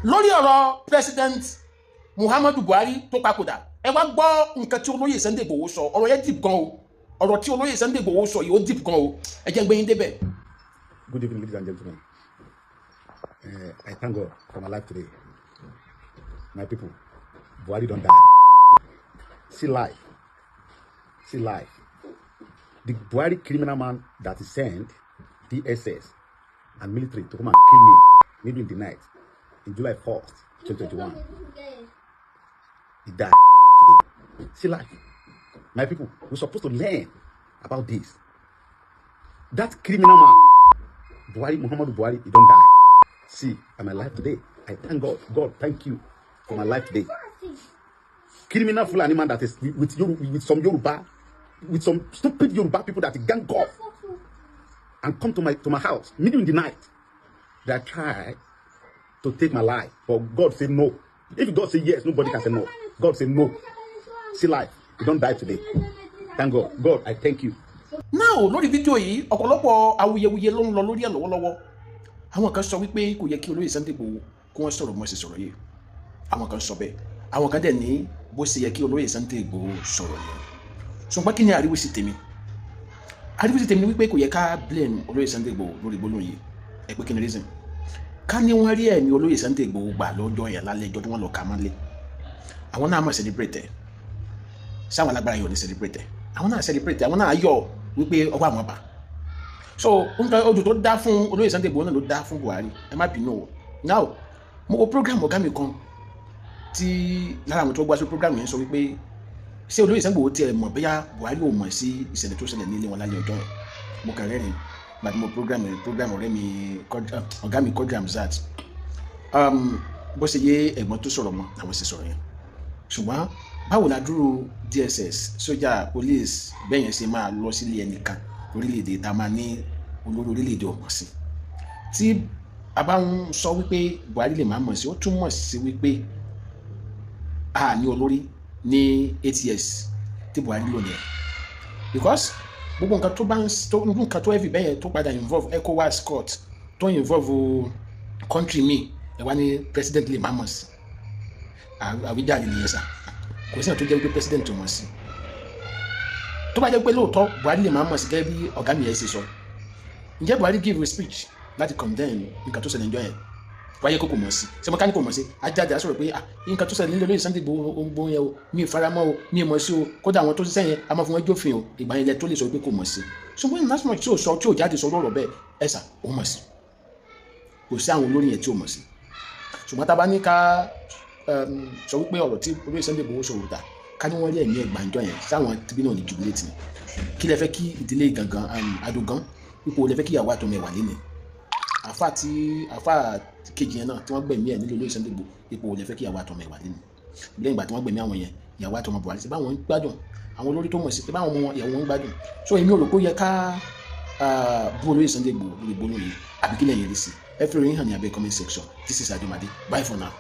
lórí ọ̀rọ̀ president Muhammadu Buhari tó papòdà ẹ wá gbọ́ nǹkan tí olóyè Sunday Igboho sọ ọ̀rọ̀ yẹn deep gan o ọ̀rọ̀ tí olóyè Sunday Igboho sọ yìí ó deep gan o ẹ jẹ́ n gbé yín débẹ̀. Good evening, ladies and gentlemen. I thank God for my life today. My people, Buhari don't die. See life. See life. The Buhari criminal man that is sent DSS and military to come and kill me maybe in the night in July 1st, 2021. He died today. See life. My people, we're supposed to learn about this. That criminal man, Buhari, Muhammadu Buhari, he don't die. See, I'm alive today. I thank God. God, thank you for my life today. Criminal Fulani man that is with some Yoruba, with some stupid Yoruba people that gang up and come to my house, middle in the night. They try to take my life, but God said no. If God say yes, nobody can say no. God said no. See life. You don't die today. Thank God. God, I thank you. Now, lórí fídíò yìí ọ̀pọ̀lọpọ̀ awuyewuye ló ń lọ lórí ẹ̀ lọ́wọ́lọ́wọ́. Àwọn kan sọ wípé kò yẹ kí olóyè Sunday Igboho kí wọ́n sọ̀rọ̀ mọ́ sí sọ̀rọ̀ yìí. Àwọn kan sọ bẹ́ẹ̀. Àwọn kan dẹ̀ ní bó ṣe yẹ kí olóyè Sunday Igboho sọ̀rọ̀ yẹn. Ṣùgbọ́n kí ni àríwísí tèmi? Àríwísí tèmi ni wípé kò yẹ ká blame olóyè Sunday Igboho lórí gbólóhùn yìí. Ẹ pé kí ni reason? Ká ní wọ́n rí ẹ̀mí olóyè Sunday Igboho gbà lọ́jọ́ yẹn lálẹ́ ẹjọ́ tí wọ́n lọ kà mọ́lé. Àwọn náà máa celebrate ẹ̀. Sáwọn alágbára yóò ní celebrate ẹ̀. Àwọn náà celebrate ẹ̀. Àwọn náà yọ̀ wípé ọwọ́ àwọn bá. So nǹkan ojú tó dá fún olóyè Sunday Igboho náà ló dá fún Buhari. Ẹ má bínú o. Now mo wo program ọ̀gá mi kan tí lára àwọn tó gbá sí program yẹn sọ wípé ṣé olóyè Sunday Igboho tiẹ̀ mọ̀ bóyá Buhari ò mọ̀ sí ìṣẹ̀lẹ̀ tó ṣẹlẹ̀ nílé wọn lálẹ́ ọjọ́ yẹn. Mo kàn rẹ́rìn gbàdí mo program ọ̀rẹ́ mi ọ̀gá mi Quadri Hamzat. Bó ṣe yé ẹ̀gbọ́n tó sọ̀rọ̀ mọ́ àwọn sì sọ̀rọ̀ yẹn. Ṣùgbọ́n báwo la dúró DSS sójà police bẹ́ẹ̀ yẹn ṣe máa lọ sílé ẹnìkan orílẹ̀-èdè tá a máa ní olórí orílẹ̀-èdè ọmọ sí tí a bá ń sọ wípé Buhari lè máa mọ̀ sí ó túmọ̀ sí wípé a ní olórí ní 8 years tí Buhari lò nìyẹn because gbogbo nǹkan tó bá ń nǹkan tó heavy bẹ́ẹ̀ yẹn tó padà involve ECOWAS court tó involve country mi ẹ̀ wá ní president lè máa mọ̀ sí àwíjàre nìyẹn sá kò sí náà tó jẹ́ wípé president tó mọ̀ sí tó bá jẹ́ pé lóòótọ́ Buhari lè máa mọ̀ sí gẹ́gẹ́ bí ọ̀gá mi yẹn ṣe sọ ǹjẹ́ Buhari give a speech láti condemn nǹkan tó ṣẹlẹ̀ níjọ́ yẹn wáyé kó kò mọ̀ sí ṣé mo ká ní kò mọ̀ sí ajáde àsọ̀rọ̀ pé nǹkan tó ṣẹlẹ̀ nílẹ̀ lóye Sunday Igboho yẹn o mi ì faramọ́ o mi ì mọ̀ sí o kódà àwọn tó ṣiṣẹ́ yẹn a máa fún wọn jófin o ìgbà yẹn lẹ tó lè sọ pé kò mọ̀ sí ṣùgbọ́n national tí ò jáde sọ lọ́rọ̀ bẹ́ẹ̀ ẹ̀sà ó mọ̀ sí kò sí àwọn olórin yẹn tí ò mọ̀ sí ṣùgbọ́n tá a bá ní ká sọ wípé ọ̀rọ̀ tí olóyè Sunday Igboho sọ̀rọ̀ dà ká ní wọ́n rí ẹ̀mí ẹ̀gbàjọ́ yẹn sáwọn tibí náà ní jubilate ni kí lẹ fẹ́ kí ìdílé gangan adogan ipò lẹ fẹ́ kí ìyàwó àtọmọ ẹ̀wà lẹ́nu àfa kejì yẹn náà tí wọ́n gbẹ̀mí ẹ̀ nílò olóyè Sunday Igboho ipò lẹ fẹ́ kí ìyàwó àtọmọ ẹ̀wà lẹ́nu lẹ́yìn ìgbà tí wọ́n gbẹ̀mí àwọn yẹn ìyàwó àtọmọ Buhari sí báwọn ń gbádùn àwọn olórí tó mọ̀ sí báwọn ọmọ wọn ìyàwó ń gbádùn so èmi ò rò pé ó yẹ ká bú olóyè Sunday Igboho lórí gbólóhùn yìí àbí kí lẹ́yìn rí sí ẹ fi ròyìn hàn ní abẹ́ comment section. This is Adumade. Bye for now.